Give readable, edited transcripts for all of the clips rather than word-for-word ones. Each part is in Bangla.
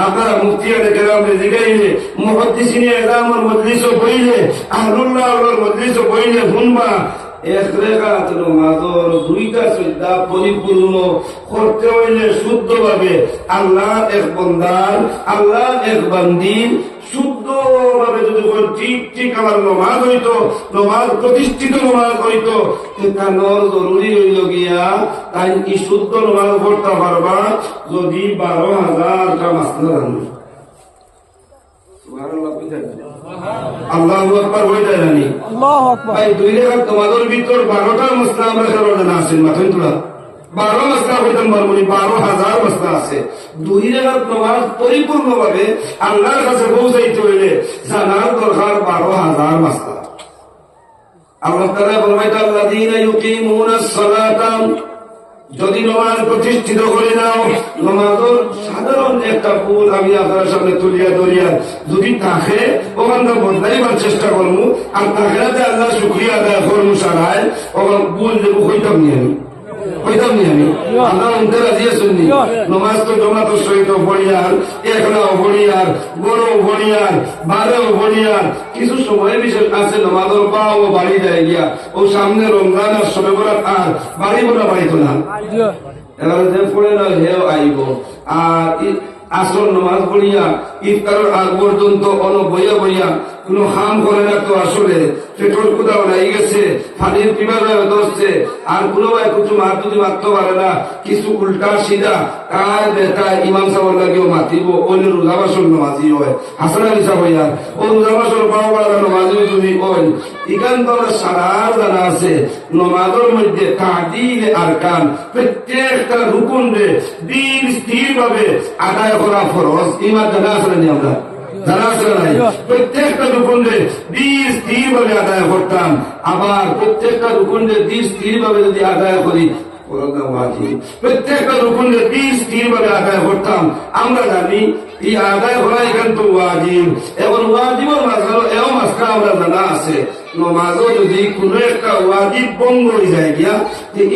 আপনারা মুফতিয়ানে কেরামে জিগাইলে মুহাদ্দিসিনে এজামর মজলিসও বইলে আহলুল্লাহ মজলিসও বইলে শুনবা এক রেখাত নামাজের দুইটা সুজদা পরিপূর্ণ করতে হইলে শুদ্ধ ভাবে আল্লাহ এক বন্দার আল্লাহ এক বান্দির শুদ্ধ ভাবে যদি ঠিক ঠিক আমার নমাজ হইতো, নমাজ প্রতিষ্ঠিত নমাজ হইতো, কানোর জরুরি হইল গিয়া তাই কি শুদ্ধ নমাজ পড়তে পারবা যদি 12,000টা মাসলা জানবে। আল্লাহু আকবার হয়ে যায় জানি ভাই, 2 রেখাত তোমাদের ভিতর 12টা মাসলা আমরা জানা আছেন মাথায় তোলা 12 মাসলা হইতাম পারবো 12,000 মাসলা আছে। 2 রেখাত নামাজ পরিপূর্ণ ভাবে আল্লাহর কাছে পৌঁছাইতে হইলে জানার দরকার 12,000 মাসলা। আল্লাহ তাআলা ফরমাইতে আল্লাযীনা ইউকিমুনাস সালাতা, যদি নামাজ প্রতিষ্ঠিত করে নাও, নামাজের সাধারণ একটা ভুল আমি আপনার সামনে তুলিয়া ধরিয়া যদি থাকে ওখানটা বদলাইবার চেষ্টা করবো, আর তাকে আল্লাহ শুকরিয়া আদায় করবো সারায় ওখান ভুল দেবো হইতাম নি আমি আল্লাহ উনতে রাজি শুননি। নমাজ তো জমাতো সহিত ভরিয়ার, একলাও ভরিয়ার, বড় ভরিয়ার, বারেও ভরিয়ার, কিছু সময় বিশেষ আছে নমাজের পাও বাড়ি যায় গিয়া ও সামনে রমজান আর সবে বরাত আর বাড়ি বোনা বাড়িত না, এবারে যে পড়ে না হেও আইব। আর আসর নমাজ পড়িয়া ইফতারের আগ পর্যন্ত বইয়া বইয়া কোন হাম করে না, তো আসলে পেট্রোল কোথাও নাই গেছে, পানির পিপাসা ধরছে, আর কোনো ভাই কিছু মার যদি মারতে পারে না, কিছু উল্টা সিধা কার বেটায় ইমাম সাহেব লাগিও মাতিব, অন্য রোজা বাসন নমাজি হয় হাসান আলী সাহেব হইয়া ও রোজা বাসন পাওয়া পারা নমাজি যদি হয়। এখান তো আমরা সারা জানা আছে নমাজের মধ্যে তাদিল আরকান, প্রত্যেকটা রুকুন রে দিন স্থির ভাবে আদায় করা ফরজ। ইমান জানা আছে না আমরা জানা আছে নাই? প্রত্যেকটা রুকুনে দিন স্থির ভাবে আদায় করতাম, আবার প্রত্যেকটা রুকুনে দিন স্থির ভাবে যদি আদায় করি প্রত্যেকটা রুকুনে দিন স্থির ভাবে আদায় করতাম। আমরা জানি এই আদায় করা এখান তো ওয়াজিব, এবং ওয়াজিবের মাঝখানে এও মাঝখানে আমরা জানা আছে নমাজও যদি কোন একটা ওয়াজিব ভঙ্গ হয়ে যায় গিয়া,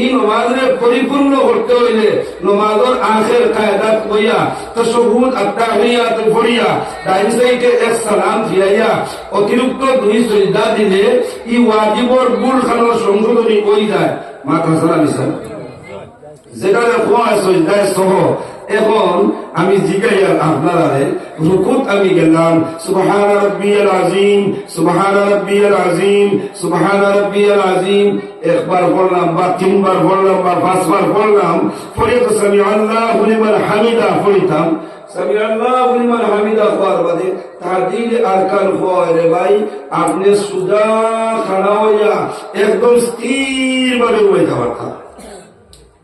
এই নমাজের পরিপূর্ণ করতে হইলে নমাজের আখের কায়দাত হইয়া তাশাহুদ আত-তাহিয়াত পড়িয়া ডাইন সাইডে এক সালাম ফিরাইয়া অতিরিক্ত 2 সিজদা দিলে এই ওয়াজিবর ভুল খানোর সংশোধনী হয়ে যায়। মাথা সালাম ইসলাম যেটা কোয়া সিজদায় সহ। এখন আমি জিগাইয়া আপনারা রুকুত আমি গেলাম সুবহান রাব্বিয়াল আযীম, সুবহান রাব্বিয়াল আযীম, সুবহান রাব্বিয়াল আযীম, একবার পড়লাম বা 3 বার পড়লাম বা 5 বার পড়লাম, পরে তো সামি আল্লাহু লিমান হামিদা পড়িতাম। সামি আল্লাহু লিমান হামিদা পড়ার বাদে তাদিল আরকান হয় রে ভাই, আপনি সুজা খাড়া হইয়া একদম স্থির ভাবে বইতে পারতাম।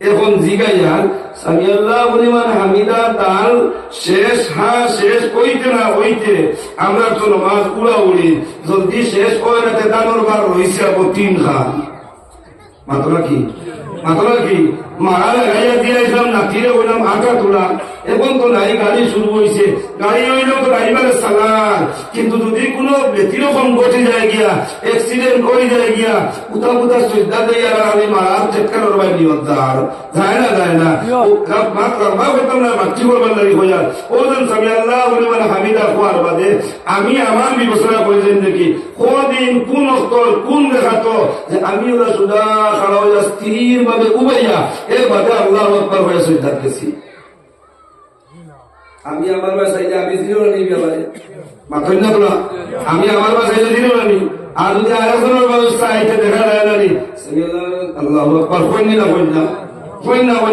এখন জিগাইয়া সামি আল্লাহু লিমান হামিদা তাল শেষ, হ্যাঁ শেষ হইতে না হইতে আমরা তো নামাজ উড়া উড়ি জলদি শেষ হয় না, দানোর বার রয়েছে 3 খান। মাতলা কি মারা লাগাইয়া দিয়ে আসলাম, নাতিরে হইলাম আটা তোলা। এখন তো নাই, গাড়ি শুরু হয়েছে, গাড়ি হইলেও তো ড্রাইভারে সালার, কিন্তু যদি কোনো ব্যতিরকম ঘটে যায় গিয়া, অ্যাক্সিডেন্ট হয়ে যায় গিয়া, কোথা সুবিধা দেয় আর আমি মারার চেকার ভাই নিয়ন্তার যায় না করতাম না, বাচ্চি করবার লাগে হইয়া ও যেন সামি আল্লাহু লিমান হামিদা হওয়ার বাদে আমি আমার বিবেচনা করেছেন দেখি কদিন কোন অস্তর কোন দেখাতো যে আমি ওরা সুদা খাড়া হইয়া স্থির ভাবে উবাইয়া এর বাদে আল্লাহু আকবার হয়ে সুবিধা গেছি। আমি আমার বাসায় আমি দিল না নিবি আমার মাথায় না তোলা, আমি আমার বাসায় দিল না নি, আর যদি আরেকজনের ব্যবস্থা এটা দেখা যায় না নি আল্লাহু আকবার হই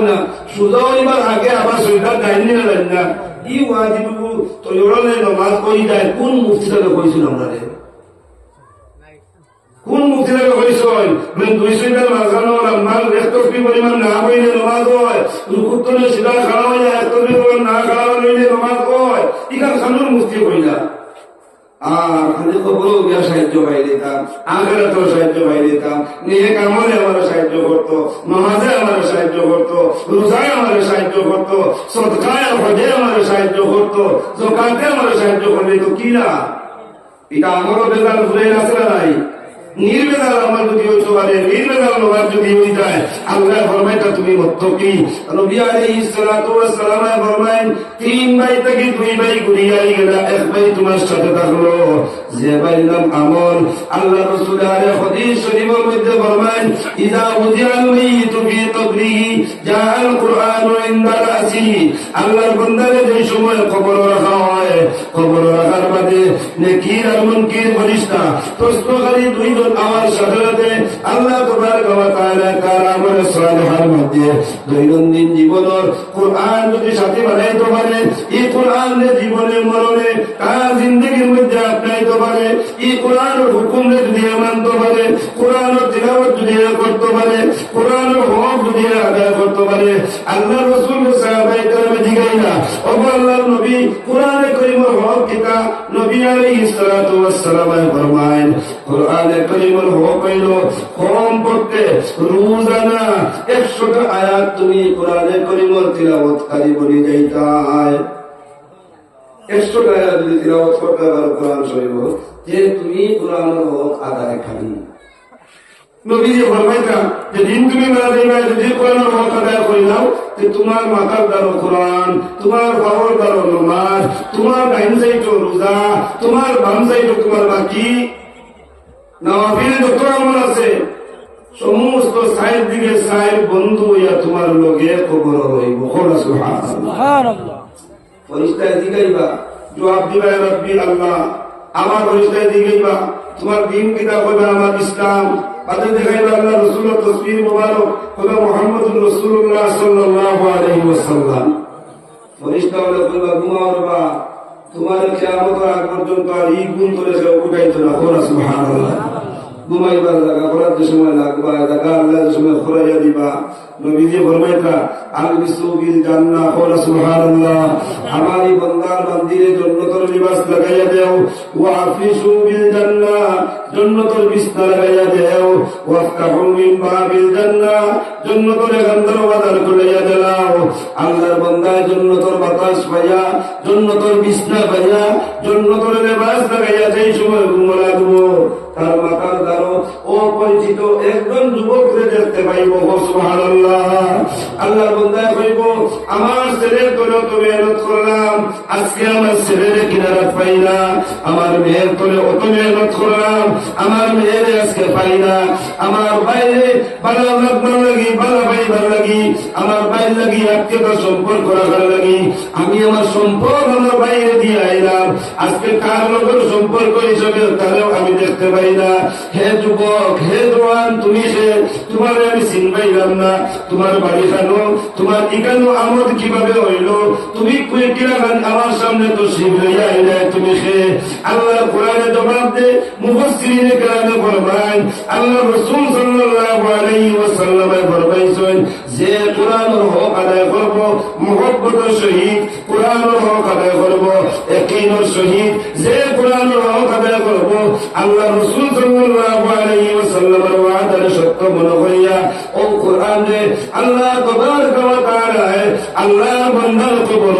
না সুদা হইবার আগে আবার সুবিধা যায়নি না ই ওয়াজিব তৈরলে নামাজ কই যায়। কোন মুফতিটাকে কইছিল আমরা কোন মুক্তিটাকে হয়েছিল 200 মাঝখানো রান্নার 1 তসবিহ পরিমাণ না হইলে নামাজ হয়, রুকুতে সিধা খাড়া হইয়া 1 তসবিহ পরিমাণ না খাড়া হইলে নামাজ হয়। ইখান খানুর মুক্তি হইলা আর খালি খবর গিয়া সাহায্য পাই দিতাম, আখেরাতে সাহায্য পাই দিতাম, নিজে কামলে আমার সাহায্য করতো, নামাজে আমার সাহায্য করতো, রোজায় আমার সাহায্য করতো, সদকায় হজে আমার সাহায্য করতো, যাকাতে আমার সাহায্য করলে তো কি না এটা আমারও বেজাল ভুলে আছে না নাই? নির্বেদাল আমার যদি হইতে পারে, নির্বেদাল নমাজ যদি হয়ে যায়, আল্লাহ ফরমাইটা তুমি মুত্তাকি। নবী আলাইহিস সালাতু ওয়াস সালাম ফরমায়েন, 3 ভাই থেকে 2 ভাই ঘুরিয়াই গেল, এক ভাই তোমার সাথে থাকলো, যে ভাইয়ের নাম আমল। আল্লাহ রাসূল আলাইহি হাদিস শরীফের মধ্যে ফরমায়েন, ইযা উযিয়াল মাইয়িতু ফি কবরিহি জাআল কুরআনু ইনদা রাসিহি। আল্লাহর বান্দারে যে সময় কবর রাখা হয়, কবর রাখার বাদে নেকির আর মুনকির ফেরেশতা প্রশ্নকারী 2 জন আমার সাথে আল্লাহ তাবারক ওয়া তাআলা তার আমল সালিহার মধ্যে দৈনন্দিন জীবনের কোরআন যদি সাথে বানাইতে পারে, এই কোরআনের জীবনে মরণে তার জিন্দগির মধ্যে আপনাইতে পারে, এই কোরআনের হুকুমে যদি মানতে পারে, কোরআনের তিলাওয়াত যদি করতে পারে, কোরআনের হক যদি আদায় করতে পারে, আল্লাহ রাসূল সাহাবায়ে কেরাম জিগাইনা, ও আল্লাহর নবী কোরআনে কারীমের হক কিতা? নবী আলাইহিস সালাতু ওয়াস সালাম ফরমায়েন, কোরআনে কারীমের হক হইল কমপক্ষে রোজানা 100টা আয়াত তুমি কোরআনে কারীমের তিলাওয়াতকারী বনি যাইতায়। 100টা আয়াত যদি তিলাওয়াত করতে পারো কোরআন শরীফ, যে তুমি কোরআনের হক আদায় করি। নবীজি ফরমাইতা, যেদিন তুমি মারা যাইবা, যদি কোরআনের হক আদায় করে নাও, যে তোমার মাথার দ্বারা কোরআন, তোমার বাবার দ্বারা নামাজ, তোমার ডাইন সাইডে রোজা, তোমার বাম সাইডে তোমার বাকি নওয়াফিল যত আমল আছে, সমস্ত সাইড দিকে সাইড বন্ধু হইয়া তোমার লগে কবর হইব। সুবহানাল্লাহ। ফেরেশতায় জিগাইবা, জবাব দিবা, রব্বি আল্লাহ। আমার ফেরেশতায় জিগাইবা, তোমার দ্বীন কিতাব হইবে আমার ইসলাম। বাদে দেখাইবা আল্লাহ রাসূলের তাসবিহ মুবারক হইবে মুহাম্মদুর রাসূলুল্লাহ সাল্লাল্লাহু আলাইহি ওয়াসাল্লাম। ফেরেশতা বলে কইবা, ঘুমাওবা, তোমার কিয়ামতের আগ পর্যন্ত আর এই গুণ ধরে উঠাইতো না। সুবহানাল্লাহ। ঘুমাইবার জায়গা করার যে সময় লাগবা, জায়গা আল্লাহ যে সময় খোরাইয়া দিবা। নবীজি ফরমাইতা, আলবিসু বিল জান্নাহ। সুবহানাল্লাহ। আমারি বান্দার বান্দিরে জান্নাতের লিবাস লাগাইয়া দেও, ওয়া আফিসু বিল জান্নাহ, জান্নাতের বিছনা লাগাইয়া দেও, ওয়াফতাহু মিন বাবিল জান্নাহ, জান্নাতের এখান দরওয়াজা খুলাইয়া দাও। আল্লাহর বান্দা জান্নাতের বাতাস পাইয়া, জান্নাতের বিছনা পাইয়া, জান্নাতের লিবাস লাগাইয়া যেই সময় ঘুম লাগবো, তার মাথার দ্বারা অপরিচিত একজন যুবককে দেখতে পাইব। সুবহানাল্লাহ। আল্লাহর বান্দা কইব, আমার ছেলের তোলে তো মেহনত করলাম, আজকে আমার ছেলের কিনারা পাই না, আমার মেয়ের তোলে অত মেহনত করলাম, আমার মেয়ের আজকে পাই না, আমার বাইরে ভালো লাগি, ভালো ভাই ভালো লাগি, আমার বাইরে লাগি আত্মীয়তা সম্পর্ক রাখার লাগি, আমি আমার সম্পর্ক আমার বাইরে দিয়ে আইলাম, আজকে কার লোকের সম্পর্ক হিসাবে তাহলেও আমি দেখতে পাই না। হে যুবক, হে জওয়ান, তুমি সে, তোমার আমি চিনবাইলাম না, তোমার বাড়ি খানো, তোমার ইকানো আমদ কিভাবে হইল, তুমি আমার সামনে তো শিব হইয়া আইলে, তুমি সে। আল্লাহ কোরআনে জবাব দে, মুফাসসিরিনে কেরামে ফরমান, আল্লাহ রাসূল সাল্লাল্লাহু আলাইহি ওয়াসাল্লাম ফরমাইছেন, যে কোরআনের হক আদায় করব মুহাব্বতের সহিত, কোরআনের হক আদায় করব ইয়াকিনের সহিত, যে কোরআনের হক আদায় করব আল্লাহ রাসূল সাল্লাল্লাহু আলাইহি ওয়াসাল্লামের ওয়াদার সত্য মনে করিয়া, ও কোরআনে আল্লাহ তাবারক ওয়া তাআলা আল্লাহর বান্দার কবর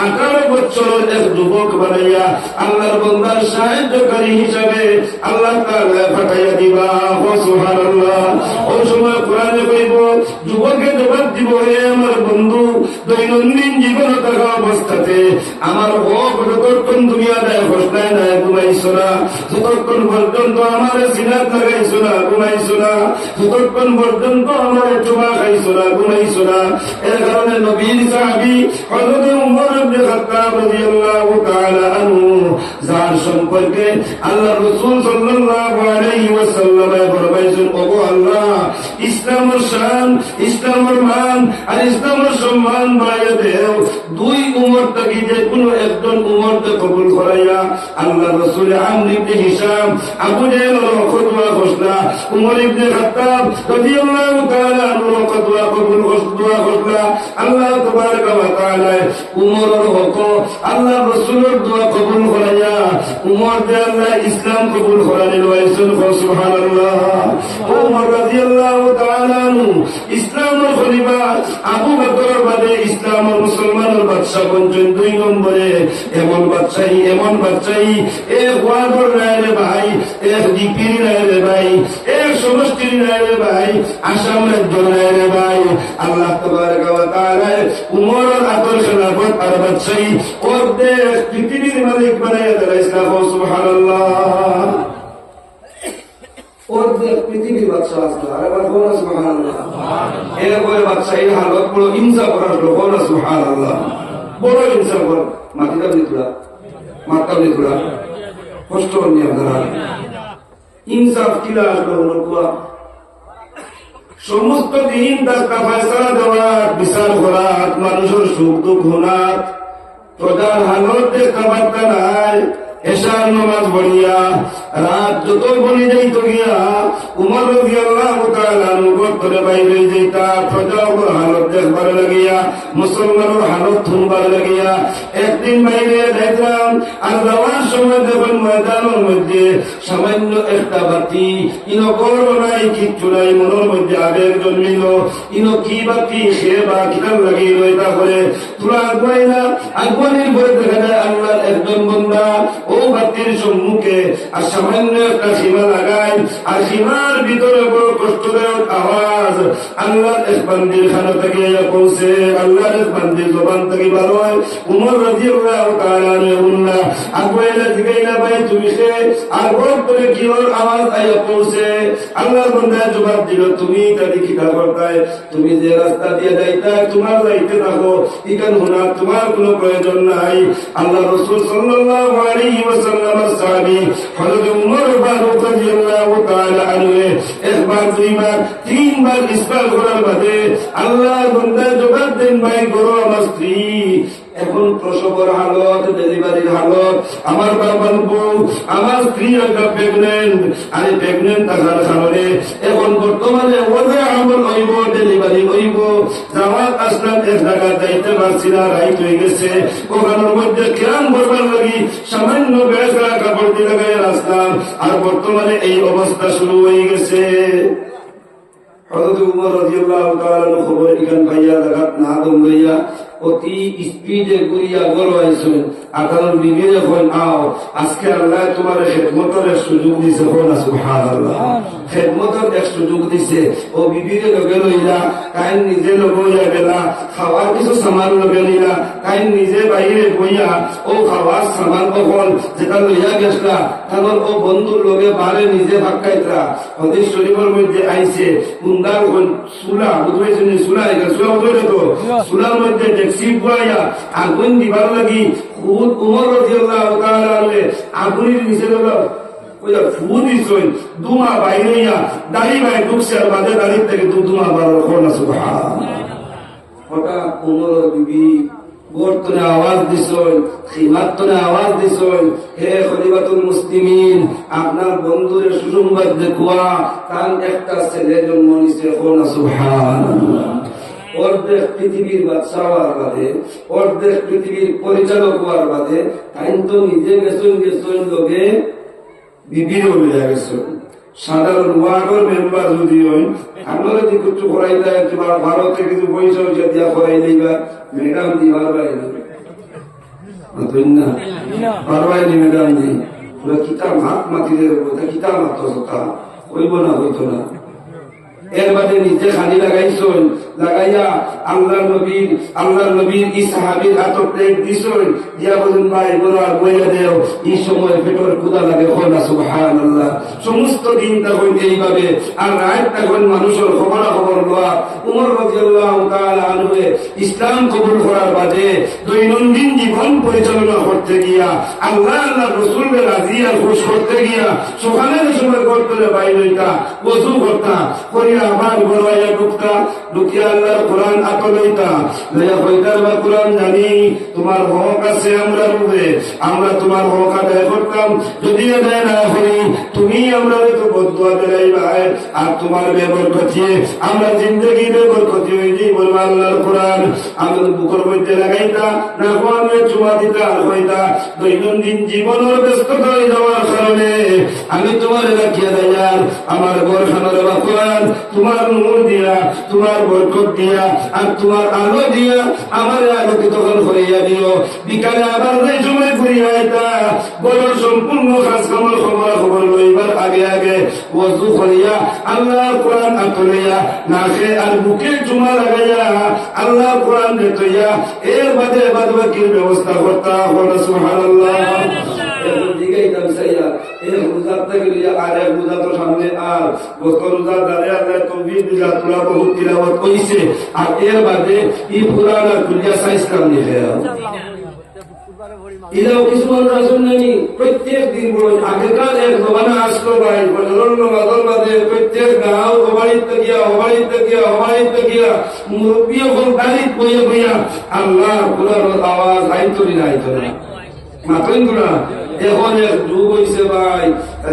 18 বছরের এক যুবক বানাইয়া আল্লাহর বান্দার সাহায্যকারী হিসাবে আল্লাহ তাআলা পাঠাইয়া দিবা। সুবহানাল্লাহ। ওই সময় কোরআনে কইব, যুবকের জবাব দিব, হে আমার বন্ধু, দৈনন্দিন জীবনে থাকা অবস্থাতে আমার হক যতক্ষণ তুমি আদায় করতে না ঘুমাইছো না, যতক্ষণ পর্যন্ত আমার সিনাত লাগাইছো না ঘুমাইছো না, যতক্ষণ পর্যন্ত আমার চুমা খাইছো না ঘুমাইছো না। এর কারণে নবীর সাহাবী হযরত উমর ইবনে খাত্তাব রাদিয়াল্লাহু তাআলা আনহু, যার সম্পর্কে আল্লাহ রাসূল সাল্লাল্লাহু আলাইহি ওয়াসাল্লাম ফরমাইছেন, ওগো আল্লাহ, ইসলামের শান, ইসলামের মান আর ইসলামের সম্মান বাড়াইয়া দেও, 2 উমর থেকে যে কোনো একজন উমরকে কবুল করাইয়া আল্লাহ রাসূল আমর ইবনে হিশাম, আবু জাহল খতওয়া ঘোষণা, উমর ইবনে খাত্তাব রাদিয়াল্লাহু তাআলা আনহু খতওয়া কবুল ঘোষণা। আল্লাহ তাবারক ওয়া তাআলা উমরের হক আল্লাহ রাসূলের দোয়া কবুল করাইয়া উমর দে আল্লাহ ইসলাম কবুল করালেন। সুবহানাল্লাহ। উমর রাদিয়াল্লাহু তাআলা আনহু ইসলামের খলিফা, আবু বকরের বাদে ইসলামের মুসলমানের বাদশা পঞ্চম 2 নম্বরে এমন বাদশাহী এক ওয়ার্ডর নাই রে ভাই, এক জিপির নাই রে ভাই, এক সমষ্টির নাই রে ভাই, আসাম রাজ্য নাই রে ভাই। আল্লাহ তাবারক ওয়া তাআলা উমরের আদর খেলাফত আর বাদশাহী ওর দেশ পৃথিবীর মালিক বানাইয়া দিলেন। সুবহানাল্লাহ। ওর দেশ পৃথিবীর বাদশা আসলো। আর এবার বলো সুবহানাল্লাহ। এরপরে বাদশাহীর হালত বড় ইনসাফ আসলো। বলো সুবহানাল্লাহ। বড় ইনসাফ কর। মাটিটা নিতুলা, মাথা নিতুলা, কষ্ট নিয়ে আপনারা ইনসাফ কিলা আসলো কোয়া। সমস্ত দিন তার ফয়সালা দেওয়ার, বিচার করার, মানুষের সুখ দুঃখ হোনার, প্রজার হালত দেখতে পারতা নাই। এশার নামাজ পড়িয়া রাত যত বনি যাইত গিয়া উমর রাদিয়াল্লাহু তাআলা করে বাইরে যাইতা, প্রজার হালত দেখবার লাগিয়া, মুসলমানের হালত শুনবার লাগিয়া। একদিন বাইরে যাইতাম আর যাওয়ার সময় দেখুন ময়দানের মধ্যে সামান্য একটা বাতি, ইনো গর্ব নাই, কিচ্ছু নাই, মনের মধ্যে আবেগ জন্মিল। ইনো কি বাতি সে বা কিতাব লাগিয়ে রইতা করে তোরা আগুয়াই না। আগুয়ানির পরে দেখা যায় আল্লাহর একজন বান্দা ও বাতির সম্মুখে আর সামান্য একটা সীমা লাগায়, আর সীমার ভিতরে বড় কষ্টদায়ক আওয়াজ আল্লাহর এক বান্দির খানা থেকে পৌঁছে, আল্লাহর এক বান্দির জবান থেকে বার হয়। উমর রাদিয়াল্লাহু তাআলা আনহু আগুয়াইলা জিগাইলা ভাই তুমি সে? আর বড় করে কি ওর আওয়াজ আইয়া পৌঁছে। আল্লাহর বান্দা জবাব দিল তুমি তাদি কিতা করতায়? তুমি যে রাস্তা দিয়ে যাইতা তোমার যাইতে থাকো, ইখান হুনার তোমার কোনো প্রয়োজন নাই। আল্লাহ রাসূল সাল্লাল্লাহু আলাইহি ওয়াসাল্লামের সাহাবী হযরত উমর ফারুক রাদিয়াল্লাহু তাআলা আনহু একবার, দুইবার, তিনবার ইসবাল করার বাদে আল্লাহর বান্দা জবাব দেন ভাই গরো আমার স্ত্রী এখন প্রসবের হালত, ডেলিভারির হালত, আমার বাবার বউ, আমার স্ত্রী একটা প্রেগনেন্ট, আর প্রেগনেন্ট থাকার কারণে এখন বর্তমানে ওদের আমল হইব, ডেলিভারি হইব, জামাত আসলাম এক জায়গা যাইতে পারছি না, রাইট হয়ে গেছে। ওখানের মধ্যে কেরাম করবার লাগি সামান্য বেসরা কাপড় দিয়ে লাগাই আসলাম, আর বর্তমানে এই অবস্থা শুরু হয়ে গেছে। হযরত উমর রাদিয়াল্লাহু তাআলা খবর ইখান পাইয়া জাগাত না দম লইয়া অতি স্পিডে ঘুরিয়া গড় আইসুন। আপনার বিবিরে কইন আও আজকে আল্লাহ তোমার খেদমতের সুযোগ দিছে। না সুবহানাল্লাহ। খেদমতের এক সুযোগ দিছে। ও বিবিরে লগে লইলা, কাইন নিজে লগে লইয়া গেলা, খাওয়ার কিছু সামান লগে লইলা, কাইন নিজে বাইরে বইয়া ও খাওয়ার সামান কখন যেটা লইয়া গেছলা তারপর ও বন্ধুর লগে বারে নিজে ভাক্কাইতরা। হাদিস শরীফের মধ্যে আইছে কুন্দার কোন সুলা বুঝাইছেন, সুলা এটা সুলা বুঝাইলে তো সুলার মধ্যে ট্যাক্সি বুয়াইয়া আগুন দিবার লাগি খুদ উমর রাদিয়াল্লাহু তাআলা আনহু আগুনের নিচে লইলা ওইটা ফু দিছেন, দুমা বাইরে হইয়া দাড়ি ভাই ঢুকছে, আর বাদে দাড়ির থেকে দুমা বার না সুবহানাল্লাহ। হঠাৎ উমর বিবি গোরতনে আওয়াজ দিছেন, খিমাতনে আওয়াজ দিছেন, হে খলিফাতুল মুসলিমিন আপনার বন্ধুরে সুসংবাদ দেখুয়া তার একটা ছেলে জন্ম নিছে। না সুবহানাল্লাহ। অর্ধেক পৃথিবীর বাদশা হওয়ার বাদে, অর্ধেক পৃথিবীর পরিচালক হওয়ার বাদে তাই তো নিজে গেছেন লোকে বিবিরও লইয়া গেছেন। সাধারণ ওয়ার্ডের মেম্বার যদি হয় আপনারা যদি কিছু করাই দেয়, ভারতে কিছু পয়সা হইসা দিয়া করাই দিবা, ম্যাডাম দি পারবাই না, পারবাই নি ম্যাডাম দি কিতা মাত মাতিলে কিতা মাত হইব না, হইতো না। এর বাদে নিজে খালি লাগাইছেন, লাগাইয়া আল্লাহর নবীর এই সাহাবীর হাতে প্লেট দিছেন, দিয়া বলেন ভাই বড় আর বইয়া দেও, এই সময় পেটের ক্ষুধা লাগে। না সুবহানাল্লাহ। সমস্ত দিন তখন এইভাবে, আর রাত তখন মানুষের খবরাখবর লওয়া। উমর রাদিয়াল্লাহু তাআলা আনহু ইসলাম কবুল করার বাদে দৈনন্দিন জীবন পরিচালনা করতে গিয়া, আল্লাহ রাসূলের রাজি আর খুশ করতে গিয়া সকালের সময় করতে বাইরে হইতা, ওযু করতা, আবার বড়াইয়া ঢুকতা, ঢুকিয়া আল্লাহর কোরআন আতলাইতা, লইয়া কইতার বা কোরআন জানি তোমার হক আছে আমরা রূপে, আমরা তোমার হক আদায় করতাম, যদি আদায় না করি তুমি আমরা তো বদুয়া দিলাইবা, আর তোমার বেবরকতিয়ে আমরা জিন্দগি বেবরকতি হয়ে যাই। বলবো আল্লাহর কোরআন আমাদের বুকের মধ্যে লাগাইতা, না কোরআনে চুমা দিতা আর কইতা দৈনন্দিন জীবনের ব্যস্ততা হয়ে যাওয়ার কারণে আমি তোমার রাখিয়া দেয়ার আমার ঘরখানার বা কোরআন তোমার নূর দিয়া, তোমার বরকত দিয়া, আর তোমার আলো দিয়া আমার আলোকিত করিয়া দিও। বিকালে আবার যে সময় ঘুরিয়া আইতা বড় সম্পূর্ণ কাজ কামল খবর লইবার আগে আগে ওযু করিয়া আল্লাহর কোরআন আতলাইয়া নাকে আর বুকে চুমা লাগাইয়া আল্লাহর কোরআন দেখইয়া এর বাদে বাদবাকির ব্যবস্থা করতা। সুবহানাল্লাহ। জিগাইতাম সাইয়া এই রোজাটা গিয়া আর এক রোজা তো সামনে, আর গত রোজা দাঁড়িয়ে আল্লাহ তৌফিক দিলা, তোরা বহুত তিলাওয়াত কইছে, আর এর বাদে ই পুরানা কুলিয়া সাইজ কাম নিয়ে ইলাও কিছু মানুষ আসুন নাকি প্রত্যেক দিন বড় আগেকার এক জমানা আসলো ভাই বজরঙ্গ মাদল বাদে প্রত্যেক গাঁও হবাড়িতে গিয়া মুরব্বী এখন গাড়িত বইয়া বইয়া আল্লাহ পুরানোর আওয়াজ আইতো না মাতইন না। এখন এক যুগ হয়েছে ভাই,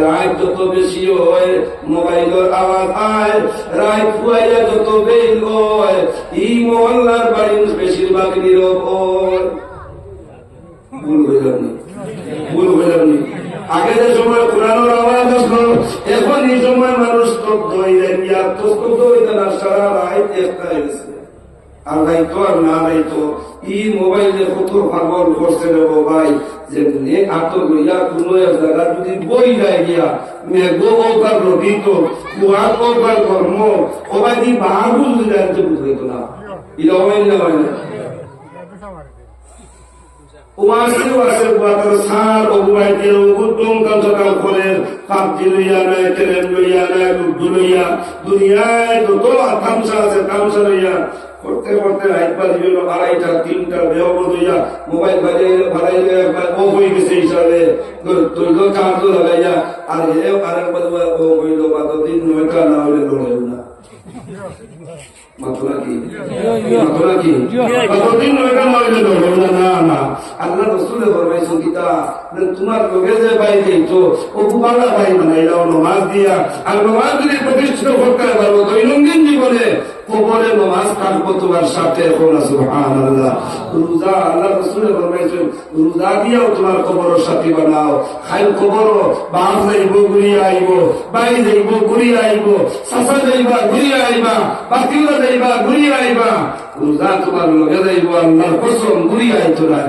রাত যত বেশি হয় মোবাইলের আওয়াজ আয়, রাত ফুয়াইয়া যত বেল হয় এই মহল্লার বাড়ির বেশিরভাগ নীরব হয়। ভুল হইলাম আগে যে সময় পুরানোর আওয়াজ আসলো, এখন এই সময় মানুষ স্তব্ধ হইলে আত্মস্তব্ধ হইতে না, সারা রাত একটা হয়েছে। আর রাইতো আর না রাইতো ই মোবাইলে কত পাগল করছে রে ভাই, যেমনি আত লইয়া কোন এক জায়গা যদি বই যায় গিয়া মেঘো ওকার রবিত কুয়া ওকার কর্ম ওবাদি বাহাদুর যদি জানতে বুঝাইতো না। এটা হয় না সার অগুবাইতে উদ্যম কাল করে পাবজি লইয়া নেয়, ট্রেন লইয়া নেয়, লুডু লইয়া দুনিয়ায় যত তামসা আছে তামসা লইয়া করতে করতে রাইটবা দিল 2:30টা 3টা বেহবদ হইয়া মোবাইল ভাড়াইলে একবার ও হয়ে গেছে হিসাবে দৈর্ঘ্য চার্জ লাগাইয়া আর আরেকবার ও হইল 9টা না হইলে লড়াইও না। আল্লাহ রসুলে ফরমাইছেন কিতা তোমার লোকে যে ভাই দিতো ওকু বাংলা ভাই বানাইলাও নমাজ দিয়া, আর নমাজ যদি প্রতিষ্ঠিত করতে পারবো দৈনন্দিন জীবনে কবরে নমাজ কাটবো তোমার সাথে। সুবহানাল্লাহ। রোজা আল্লাহ রসুলে ফরমাইছেন রোজা দিয়াও তোমার কবরের সাথী বানাও। খাই কবর বাপ যাইব ঘুরিয়া আইব, বাই যাইব ঘুরিয়া আইব, চাচা যাইবা ঘুরিয়া আইবা, বাতিলা যাইবা ঘুরিয়া আইবা, রোজা তোমার লগে যাইব আল্লাহর কসম ঘুরিয়া আইতো না।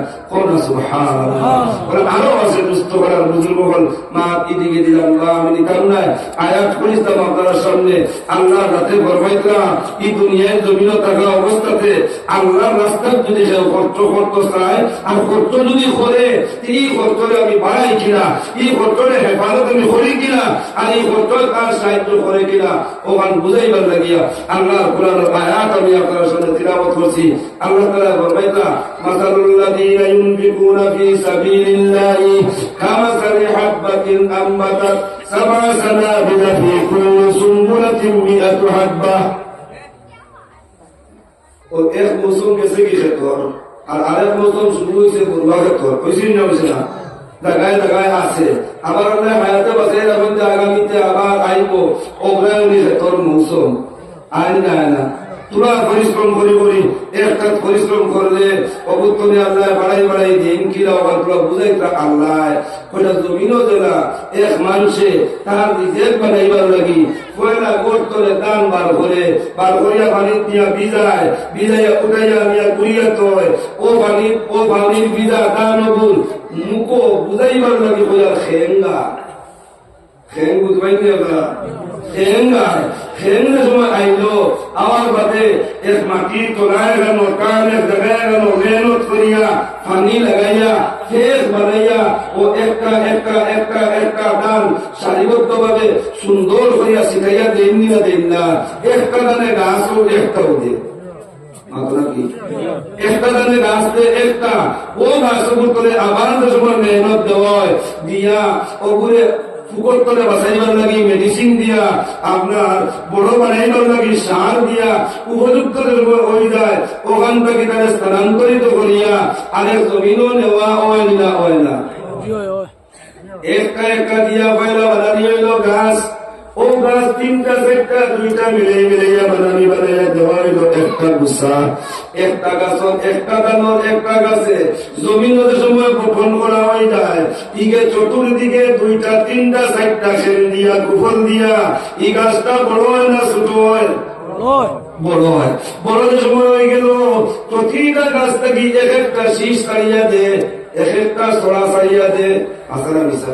সুবহানাল্লাহ। আরো আছে দুস্থ করার বুজুর্গ হল মা ইদিকে দিলাম আমি নিতাম না আয়াত করিতাম আপনার সামনে। আল্লাহ রাতে ফরমাইতরা এই দুনিয়ায় জমিন থাকা অবস্থাতে আল্লাহর রাস্তায় যদি সে খরচ করতে চায় আর খরচ যদি করে এই খরচরে আমি বাড়াই কিনা, এই খরচরে হেফাজত আমি করি কিনা, আর এই খরচ তার সাহায্য করে কিনা ওখান বুঝাইবার লাগিয়া আল্লাহর কোরআনের আয়াত আমি আপনার সামনে তিলাওয়াত করছি। আল্লাহ তাআলা ফরমাইতরা মাসালুল্লাযীনা ইউনফিকুনা ফী সাবিলিল্লাহি কামাসালি হাববাতিন আম্বাতাত সাবআ সানাবিলা ফী কুল্লি সুনবুলাতিন মিআতু হাব্বা। ও এক মৌসুম গেছে কি খেতর, আর আরেক মৌসুম শুরু হয়েছে বুরবা খেতর, কইছি না হয়েছে না, জায়গায় জায়গায় আছে। আবার আল্লাহ হায়াতে বাঁচাই রাখবেন যে আগামীতে আবার আইব অগ্রায়ণী খেতর মৌসুম আইন না। তোরা পরিশ্রম করি একটা পরিশ্রম করলে অবুত্তনে আল্লাহ বাড়াই দিন কিরা তোরা বুঝাইতা আল্লাহ ওটা জমিনও দেলা এক মানুষে তার নিজের বানাইবার লাগি কয়লা গোটরে দান বার করিয়া পানি দিয়া বিজাইয়া উঠাইয়া নিয়া ঘুরিয়া তয় ও পানির বিজা দান অবুল মুখো বুঝাইবার লাগি কইয়া খেং বুঝবাই সময় আইলো আমার বাদে এক মাটির তোলায় গেল কান এক জায়গায় গেল মেহনত করিয়া পানি লাগাইয়া ফেস বানাইয়া ও একটা দান সারিবদ্ধ ভাবে সুন্দর করিয়া শিখাইয়া দেন না একটা দানে গাছও একটাও দেন একটা দানে গাছ একটা ও গাছ করে আবার সময় মেহনত দেওয়া দিয়া ওগুলো ফুকর করে বাঁচাইবার লাগি মেডিসিন দিয়া আপনার বড় বানাইবার লাগি সার দিয়া উপযুক্ত হয়ে যায় ওখান থেকে তারা স্থানান্তরিত করিয়া আরেক জমিনও নেওয়া হয় না একটা দিয়া পয়লা বানানি হইল গাছ। ও গাছ 3টা 4টা 2টা মিলাইয়া বানাইয়া দেওয়া হইল একটা গুছা। একটা গাছ একটা দানোর একটা গাছে জমিন সময় বপন করা হয়ে যায়। ইগে চতুর্দিকে 2টা 3টা 4টা খেল দিয়া কুফল দিয়া ই গাছটা বড় হয় না ছোট হয়? বড় হয়। বড় যে সময় হয়ে গেল প্রতিটা গাছ থেকে এক একটা শীষ ছাড়িয়া দে, এক একটা ছড়া ছাড়িয়া দে, আসলে মিশা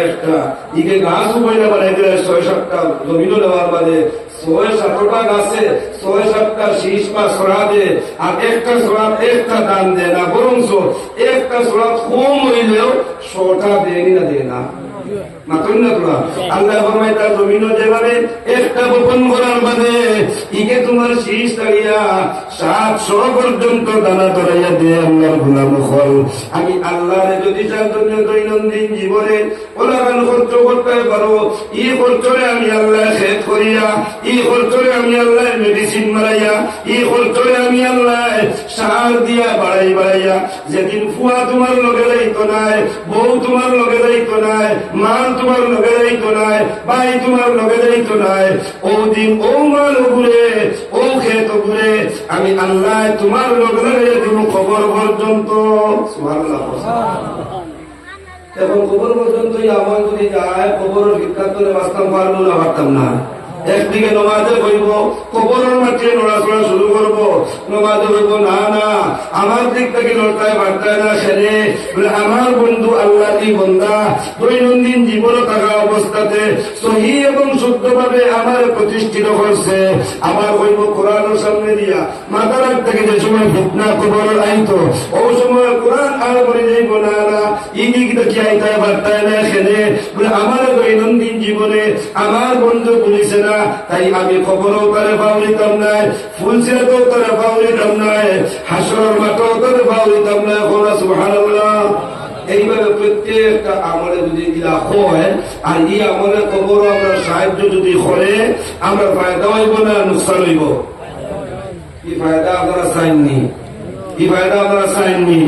একটা ইকে গাছ উপায় বানাই দিলে 6-7টা জমিনও নেওয়ার বাদে 6-7টা গাছে 6-7টা শীষ বা ছড়া দে, আর একটা ছড়া একটা দান দে না, বরঞ্চ একটা ছড়া কম হইলেও 100টা দেয়নি না দেয় না। আল্লাহ ফরমায় তার জমিনও যেভাবে একটা বপন করার বাদে ইকে তোমার শীষ তাড়িয়া 700 পর্যন্ত দানা ধরাইয়া দে আল্লাহর গোলাম হল। আমি আল্লাহরে যদি চার জন্য দৈনন্দিন জীবনে ওলাগান খরচ করতে পারো, ই খরচরে আমি আল্লাহ খেত করিয়া, ই খরচরে আমি আল্লাহ মেডিসিন মারাইয়া, ই খরচরে আমি আল্লাহ সার দিয়া বাড়াইয়া, যেদিন ফুয়া তোমার লগে যাইতো নাই, বউ তোমার লগে যাইতো নাই, মাল তোমার লগে যাইতো নাই, ভাই তোমার লগে যাইতো নাই, ও দিন ও মাল ঘুরে ও খেত ঘুরে আমি আল্লাহ তোমার লগে লাগে তুমি খবর পর্যন্ত। এখন খবর পর্যন্ত আমার যদি যায় খবরের বিখ্যাত বাঁচতাম পারবো না, পারতাম না। একদিকে নমাজে হইব, কবরের মাঠে নড়াচড়া শুরু করবো, নমাজে হইব না না আমার দিক থেকে লড়তায় বার্তায় না খেলে বলে আমার বন্ধু আল্লাহ কি বন্দা দৈনন্দিন জীবনে থাকা অবস্থাতে সহি এবং শুদ্ধভাবে আমার প্রতিষ্ঠিত করছে। আমার হইব কোরআনের সামনে দিয়া মাথার থেকে যে সময় ফিতনা খবর আইতো ও সময় কোরআন আর বলে যাইব না না ইদিক দেখি আইতায় বার্তায় না খেলে বলে আমার দৈনন্দিন জীবনে আমার বন্ধু পুলিশে না, তাই আমি খবরও তারে পাওয়াইতাম নাই, ফুলসিরাতেও তারে পাওয়াইতাম নাই, হাসরের মাঠেও তারে পাওয়াইতাম নাই। সুবহানাল্লাহ। এইভাবে প্রত্যেকটা আমলে যদি ইলা হয় আর ই আমলের খবরও আমরা সাহায্য যদি করে আমরা ফায়দা হইব না নুকসান হইব? কি ফায়দা আপনারা চাইননি? কি ফায়দা আপনারা চাইননি?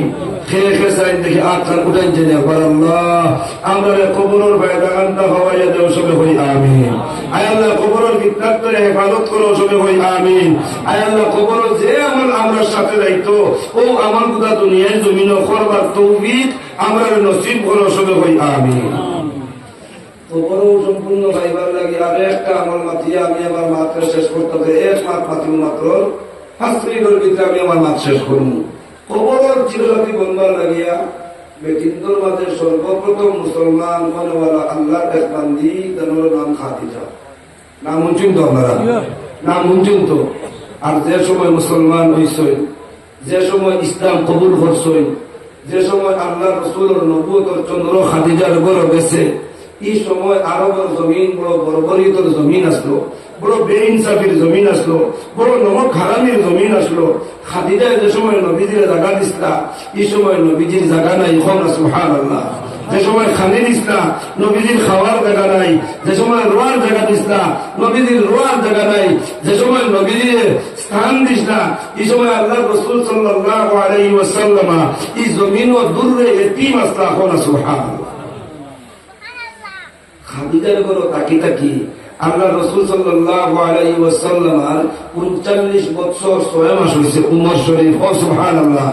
খেয়ে খেয়ে চাইন দেখি আত্মার উঠাইছে না আল্লাহ আমরা কবরের ফায়দা কান্তা হওয়াইয়া দেও সবে হই আমিন। আয় আল্লাহ কবরের বিখ্যাত করে হেফাজত করো সবে হই আমিন। আয় আল্লাহ কবরের যে আমল আমরা সাথে যাইতো ও আমল গুলা দুনিয়ায় জমিন করবার তৌফিক আমরা নসিব করো সবে হই আমিন। কবরও সম্পূর্ণ পাইবার লাগে আরো একটা আমল মাতিয়া আমি আমার মাত্রা শেষ করতে হবে। এক মাত মাতিব মাত্র 5 মিনিটের ভিতরে আমি আমার মাত শেষ করবো। কবরের চিরসাথী বন্ধুর লাগিয়া বেটিন্দর মাঝে সর্বপ্রথম মুসলমান মনেওয়ালা আল্লাহর এক বান্দি তার নাম খাদিজা। নাম শুনছেন তো আপনারা? নাম শুনছেন তো? আর যে সময় মুসলমান হইসই, যে সময় ইসলাম কবুল করছই, যে সময় আল্লাহ রাসূলের নবুয়তের চন্দ্র খাদিজার গড় গেছে, এই সময় আরবের জমিন বড় বর্বরিতর জমিন আসলো, বড় বেইনসাফির জমিন আসলো, বড় নমক হারামির জমিন আসলো। খাদিজায় যে সময় নবীজির জায়গা দিসলা এই সময় নবীজির জায়গা নাই। সুবহানাল্লাহ। যে সময় খানির ইসলা নবীজির খাওয়ার জায়গা নাই, যে সময় রোয়ার জায়গা দিসলা নবীজির রোয়ার জায়গা নাই, যে সময় নবীজির স্থান দিসলা এই সময় আল্লাহ রাসূল সাল্লাল্লাহু আলাইহি ওয়াসাল্লাম এই জমিন ও দূরে এতিম আসলা। সুবহানাল্লাহ। খাদিজার ঘরে তাকি তাকি আল্লাহ রাসূল সাল্লাল্লাহু আলাইহি ওয়াসাল্লাম 39 বছর 6 মাস হইছে উমর শরীফ। সুবহানাল্লাহ।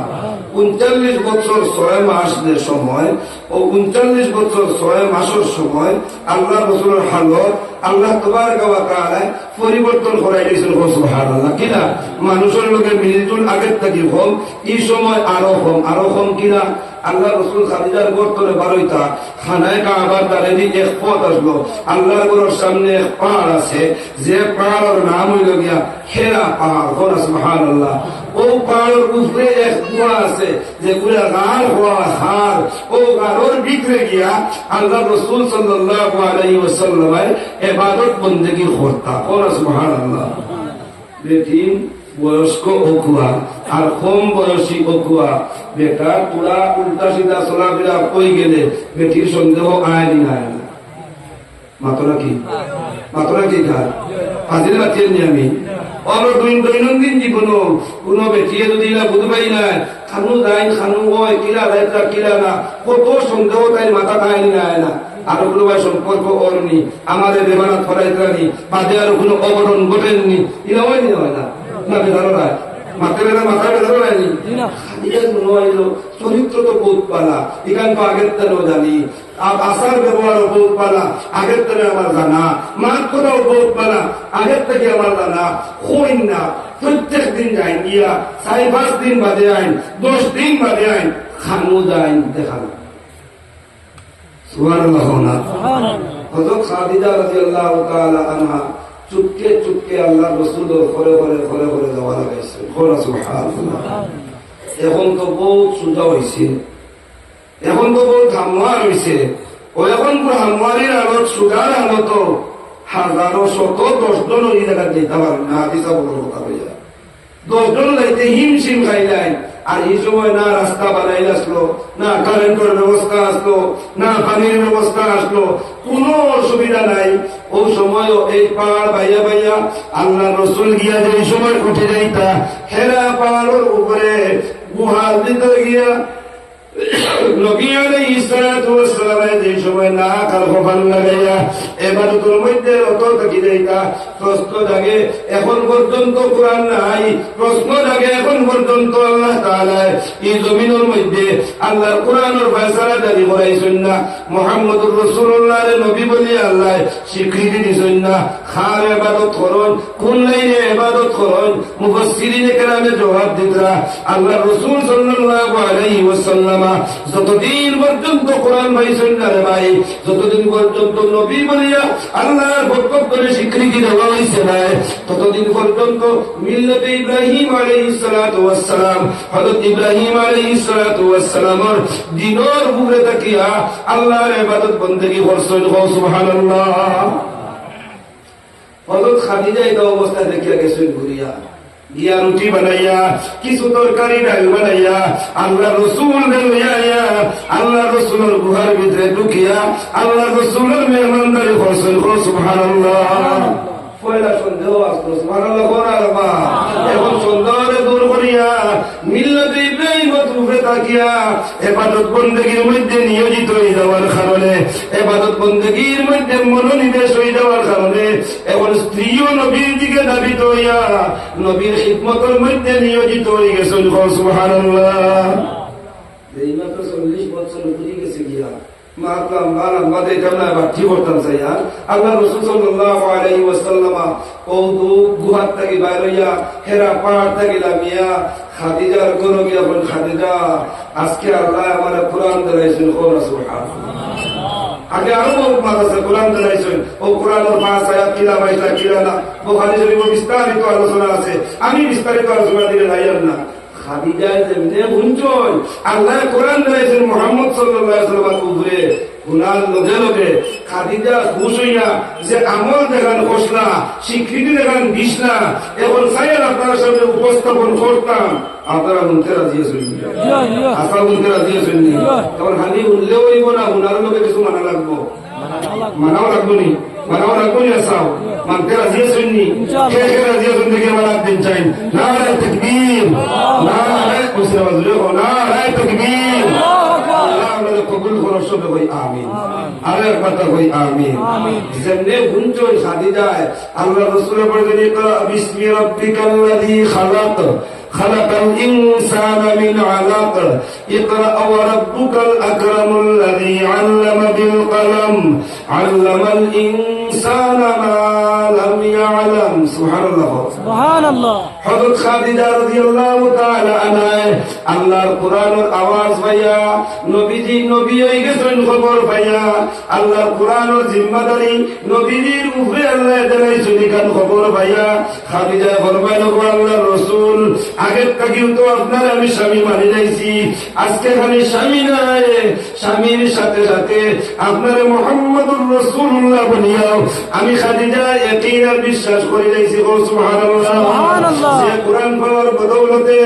39 বছর 6 মাসের সময় ও 39 বছর 6 মাসের সময় আল্লাহ রাসূলের হালত আল্লাহ তাবারক ওয়া তাআলা পরিবর্তন করাই দিয়েছেন। সুবহানাল্লাহ। কিনা মানুষের লোকে মিলজুল আগের থেকে কম, এই সময় আরো কম কিনা আল্লাহ রাসূল খাদিজার বর্তনে বারোইতা খানায় কাবার দ্বারে এক পথ আসলো। আল্লাহর ঘরের সামনে এক পাহাড় আছে, যে পাহাড়ের নাম হইল গিয়া হেরা পাহাড়। সুবহানাল্লাহ। ও পাহাড়ের উপরে এক গুহা আছে, যে গুহা গাঢ় হওয়া হার, ও গাঢ়র ভিতরে গিয়া আল্লাহ রাসূল সাল্লাল্লাহু আলাইহি ওয়াসাল্লাম ইবাদত বন্দেগী করতা। সুবহানাল্লাহ। বেটিন বয়স্ক অকুয়া আর কম বয়সী অকুয়া বেটা পুরা উল্টা সিধা চলাফেরা কই গেলে বেটির সন্দেহ আয়নি না মাতরা কি খায় হাজির রাখেন আমি আমার দৈনন্দিন জীবন কোন বেটিয়ে যদি বুঝতে পারি না খানু যাই খানু হয় কিরা রায়তা কিরা না কত সন্দেহ তাই মাথা খায়নি না না আরো কোনো ভাই সম্পর্ক অরনি আমাদের বেমানাত ফলাইতানি বাদে আরো কোনো অবরণ ঘটেননি এরা হয়নি হয় না না বেদানো রায় মাথা বেঁধে হয়নি চরিত্র তো বহুত পালা এখান তো আগের তেলেও জানি আচার ব্যবহার বহুত পালা আগের থেকে আমার জানা মার কথাও বহুত পালা আগের থেকে আমার জানা হইন না প্রত্যেক দিন যাই গিয়া 4-5 দিন বাদে আইন 10 দিন বাদে আইন খানো যাই দেখানো সুবহানাল্লাহ না হযরত খাদিজা রাদিয়াল্লাহু তাআলা আনহা চুপকে চুপকে আল্লাহ রাসূল ঘরে যাওয়া লাগাইছে সুবহানাল্লাহ এখন তো বহুত সোজা হয়েছে এখন তো বহুত হামওয়ার হয়েছে ও এখন পুরো হামওয়ারির আলত সুগার আলত হাজারো 100-10 জন ওই জায়গা যেতে পারেন না হাদিসা বড় কথা হইয়া 10 জন যাইতে হিমশিম খাইলেন আর এই সময় না রাস্তা বানাই আসলো না কারেন্টের ব্যবস্থা আসলো না পানির ব্যবস্থা আসলো কোনো অসুবিধা নাই ও সময় এই পাহাড় বাইয়া বাইয়া আল্লাহ রসুল গিয়া যে সময় উঠে যাইতা হেরা পাহাড়ের উপরে গুহার ভিতরে গিয়া নবী আলাইহিস সালাতু ওয়াস সালাম যে সময় না কারফান লাগাইয়া ইবাদতের মধ্যে রত থাকি যাইতা প্রশ্ন জাগে এখন পর্যন্ত কুরআন নাই প্রশ্ন জাগে এখন পর্যন্ত আল্লাহ তাআলা এই জমিনের মধ্যে আল্লাহর কুরআনের ফয়সালা জারি করাইছেন না মুহাম্মদুর রাসূলুল্লাহর নবী বলি আল্লাহ স্বীকৃতি দিছেন না খার ইবাদত করুন কোন লাইনে ইবাদত করুন মুফাসসিরিনে কেরামে জবাব দিতরা আল্লাহর রাসূল সাল্লাল্লাহু আলাইহি ওয়াসাল্লাম যতদিন পর্যন্ত কোরআন পাইছেন না রে ভাই যতদিন পর্যন্ত নবী বলিয়া আল্লাহর বক্তব্যের স্বীকৃতি দেওয়া হয়েছে না ততদিন পর্যন্ত মিল্লাতে ইব্রাহিম আলাইহিস সালাতু ওয়াস সালাম হযরত ইব্রাহিম আলাইহিস সালাতু ওয়াস সালামের দিনের উপরে তাকিয়া আল্লাহর ইবাদত বندگی করছেন সুবহানাল্লাহ হযরত খাদিজা এই অবস্থা দেখিয়া গেছেন ঘুরিয়া গিয়া রুটি বানাইয়া কিছু তরকারি ডাল বানাইয়া আল্লাহ রসুল লইয়া আল্লাহ রসুলের গুহার ভিতরে ঢুকিয়া আল্লাহ রসুলের মেহমানদারি করছেন সুবহানাল্লাহ পয়লা সন্দেহ আসতো সুবহানাল্লাহ কোরআনবা এখন সন্দেহরে দূর করিয়া মিল্লাতে ইব্রাহিম উপরে তাকিয়া ইবাদত বندگির মধ্যে নিয়োজিত হয়ে যাওয়ার কারণে ইবাদত বندگির মধ্যে মনোনিবেশ হয়ে যাওয়ার কারণে এখন স্ত্রীও নবীর দিকে ধাবিত হইয়া নবীর খিদমতের মধ্যে নিয়োজিত হয়ে গেছেন সুবহানাল্লাহ এই মাত্র 40 বছর উপরে গেছে গিয়া আল্লাহ রাসূল সাল্লাল্লাহু আলাইহি ওয়াসাল্লাম গুহার থেকে বাইর হইয়া হেরা পাহাড় থেকে নামিয়া খাদিজার ঘরে গিয়া বলেন খাদিজা আজকে আল্লাহ আমার কোরআন দিয়েছেন সুবহানাল্লাহ আগে আরো মাদ্রাসা কোরআন দিয়েছেন ও কোরআনের 5 আয়াত কিলা কিলা বুখারী শরীফে বিস্তারিত আলোচনা আছে আমি বিস্তারিত আলোচনা দিলে লাইলাম না খাদিজা যেমনে বুঝছই আল্লাহ কোরআন দিয়েছেন মুহাম্মদ সাল্লাল্লাহু আলাইহি ওয়াসাল্লামের উপরে গুনার লগে লগে খাদিজা খুশ হইয়া যে আমল দেখান খসলা স্বীকৃতি দেখান দিস না এখন সাইয়ার আপনার সামনে উপস্থাপন করতাম আপনারা মনতে রাজি আছেন আশা মনতে রাজি আছেন তখন খালি উল্লেখ হইব না গুনার লগে কিছু মানা লাগবো মানাও লাগবো নি আসাও মানতে রাজি আছেন নি কে রাজি আছেন দেখে আমার দিন চাই নারায়ে তাকবীর নারায়ে নারায়ে তাকবীর আল্লাহ আমাদের কবুল করো সবে কই আমিন আরে কথা কই আমিন যেমনে গুঞ্জই খাদিজায় আল্লাহ রাসূল বলেন ইকরা বিসমি রাব্বিকাল্লাযী খালাক خلق الإنسان من علق اقرأ وربك الأكرم الذي علم بالقلم علم الإنسان ما لم يعلم سبحان الله حضرت খাদিজা রাদিয়াল্লাহু তাআলা আনহা আল্লাহর কোরআনের আওয়াজ পাইয়া নবীজি নবী হয়ে গেছেন খবর পাইয়া আল্লাহর কোরআনের জিম্মাদারি নবীজির উপরে আল্লাহ দিয়েছেন কান খবর পাইয়া খাদিজা ফরমাইল আল্লাহর রাসূল আগের থেকেও তো আপনার আমি স্বামী মানি যাইছি আজকে খালি স্বামী নাই স্বামীর সাথে সাথে আপনার মুহাম্মদুর রাসূলুল্লাহ বলিয়াও আমি খাদিজা ইয়াকিন আর বিশ্বাস করে যাইছি সুবহানাল্লাহ যে কোরআন পাওয়ার বদৌলতে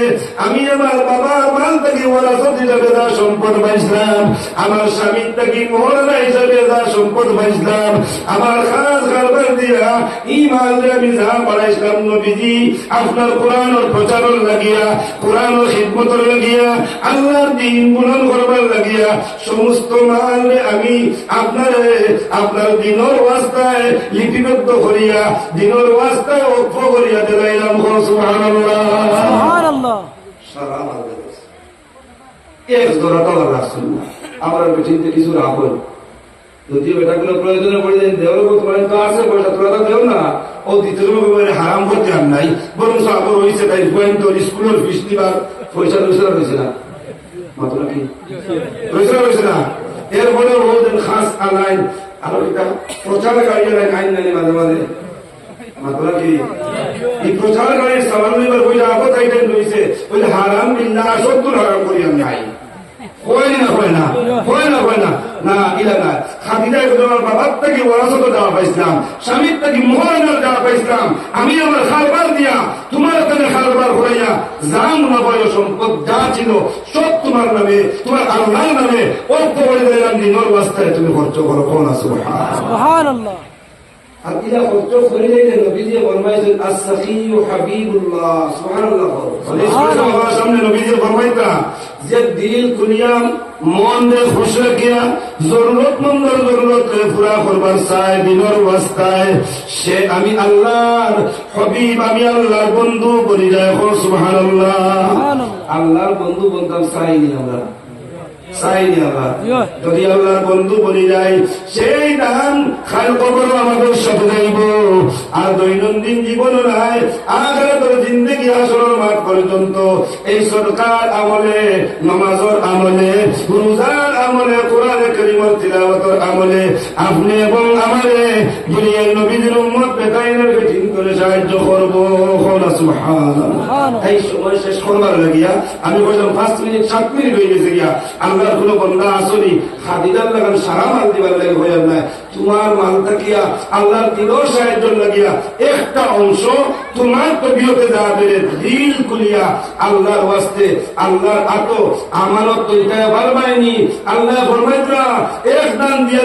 আমি আমার বাবার মাল থেকে ওয়ারাসত হিসাবে যা সম্পদ পাইছিলাম আমার স্বামীর থেকে মোহরানা হিসাবে যা সম্পদ পাইছিলাম আমার খাস কারবার দিয়া ঈমান আমি যা পাইছিলাম নবীজি আপনার কোরআনের প্রচারের লাগিয়া কোরআনের খিদমতের লাগিয়া আল্লাহর দ্বীন বুলন্দ করবার লাগিয়া সমস্ত মাল আমি আপনার দ্বীনের ওয়াস্তায় লিপিবদ্ধ করিয়া দ্বীনের ওয়াস্তায় ওকফ করিয়া দিলাম সুবহানাল্লাহ সুবহানাল্লাহ। সারা মারবে এক জোড়াটা রাখছেন না আমার চিনতে কিছু রাখুন যদি বেটাগুলো প্রয়োজনে পড়ে যায় দেওয়ার তোমার তো আছে পয়সা তোরা তো দেও না ও দ্বিতীয় হারাম করতে আর নাই বরং আবার হয়েছে তাই পয়েন্ট স্কুলের ফিস দিবার পয়সা রয়েছে না রয়েছে না মাত্র কি রয়েছে না রয়েছে না এরপরে বহুদিন খাস আনাইন আরো এটা প্রচারকারী আইন নানি মাঝে মাঝে মাত্র কি এই প্রচারকারীর সামান লইবার বইটা আবার টাইটেল রয়েছে বলে হারাম বিল্লাহ সত্তর হারাম করি আমি আইন হয় না হয় না হয় না হয় না না ইলা না খাদিজায় তোমার বাবার থেকে ওয়ারাসত দেওয়া পাইছিলাম স্বামীর থেকে মোহরানার দেওয়া পাইছিলাম আমি আমার খালবার দিয়া তোমার থেকে খালবার হইয়া যা মুনাফায় সম্পদ যা ছিল সব তোমার নামে তোমার আল্লাহর নামে অর্থ করে দিলাম দিনর রাস্তায় তুমি খরচ করো কোন সুবহানাল্লাহ আর ইলা খরচ করে দিলে নবীজি ফরমাইছেন as-sakhiyu habibullah সুবহানাল্লাহ সুবহানাল্লাহ সামনে নবীজি ফরমাইতা যে দিল খুলিয়া মন দে খুশ রাখিয়া জরুরতমন্দের জরুরত পুরা করবার চায় দিনের রাস্তায় সে আমি আল্লাহর হাবিব আমি আল্লাহর বন্ধু বলি যায় সুবহানাল্লাহ আল্লাহর বন্ধু বলতাম চাইনি আমরা চাইনি আমরা যদি আল্লাহর বন্ধু বলি যায় সেই দান খাল কবর আমাদের সাথে যাইব আর দৈনন্দিন জীবন নাই আখিরাতের জিন্দেগি আসরের মাঠ পর্যন্ত এই সরকার আমলে নামাজের আমলে রোজার আমলে কোরআন কারীমের তিলাওয়াতের আমলে আপনি এবং আমারে দুনিয়ার নবীদের উম্মত বেকাইনের কঠিন করে সাহায্য করব সুবহানাল্লাহ এই সময় শেষ করবার লাগিয়া আমি বললাম 5 মিনিট 7 মিনিট হয়ে গেছে গিয়া আল্লাহর কোন বন্দা আসনি খাদিজার লাগান সারা মাল দিবার লাগে হয়ে না তোমার মাল থাকিয়া আল্লাহর দিলর সাহায্য লাগিয়া একটা অংশ তোমার তবিয়তে যাবে দিল খুলিয়া আল্লাহর ওয়াস্তে আল্লাহর আতো আমানত তো এটা বারবাইনি আল্লাহ ফরমাইতরা এক দান দিয়া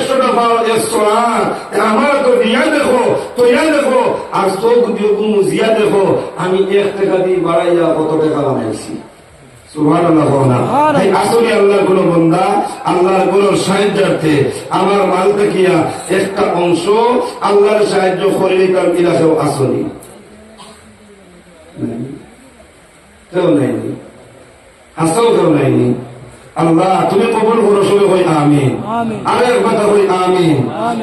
100টা পাও 100 আমার তো দিয়া দেখো তো ইয়া দেখো আর চোখ দিয়ে মুজিয়া দেখো আমি 1 টাকা দিয়ে বাড়াইয়া কত টাকা বানাইছি সুবহানাল্লাহ এই আসলে আল্লাহর কোন বান্দা আল্লাহর কোন সাহায্যার্থে আমার মাল দেখিয়া একটা অংশ আল্লাহর সাহায্য করে নিতাম ইলাকেও আসনি কেউ নেয়নি হাসাও কেউ নেয়নি আল্লাহ তুমি কবুল করো সবে হই আমিন আরেক কথা হই আমিন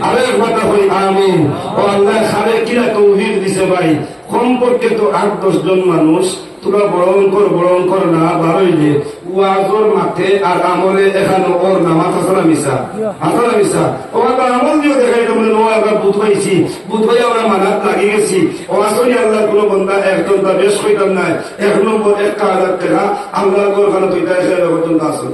আরেক কথা হই আমিন ও আল্লাহ খালে কিরা তৌফিক দিছে ভাই কমপক্ষে তো 8-10 জন মানুষ তোরা বড়ঙ্কর না বারইলে ওয়াজর মাঠে আর আমলে এখানে ওর নামাজ হাসানা মিশা ও আমরা আমল দিয়ে দেখাই মানে আমরা বুধ পাইছি বুধ ভাই আমরা মানাত লাগি গেছি ও আসলে আল্লাহ কোন বন্ধা একজন তা বেশ কইতাম নাই 1 নম্বর 1000 টাকা আল্লাহর ঘর খানা তুই পর্যন্ত আসল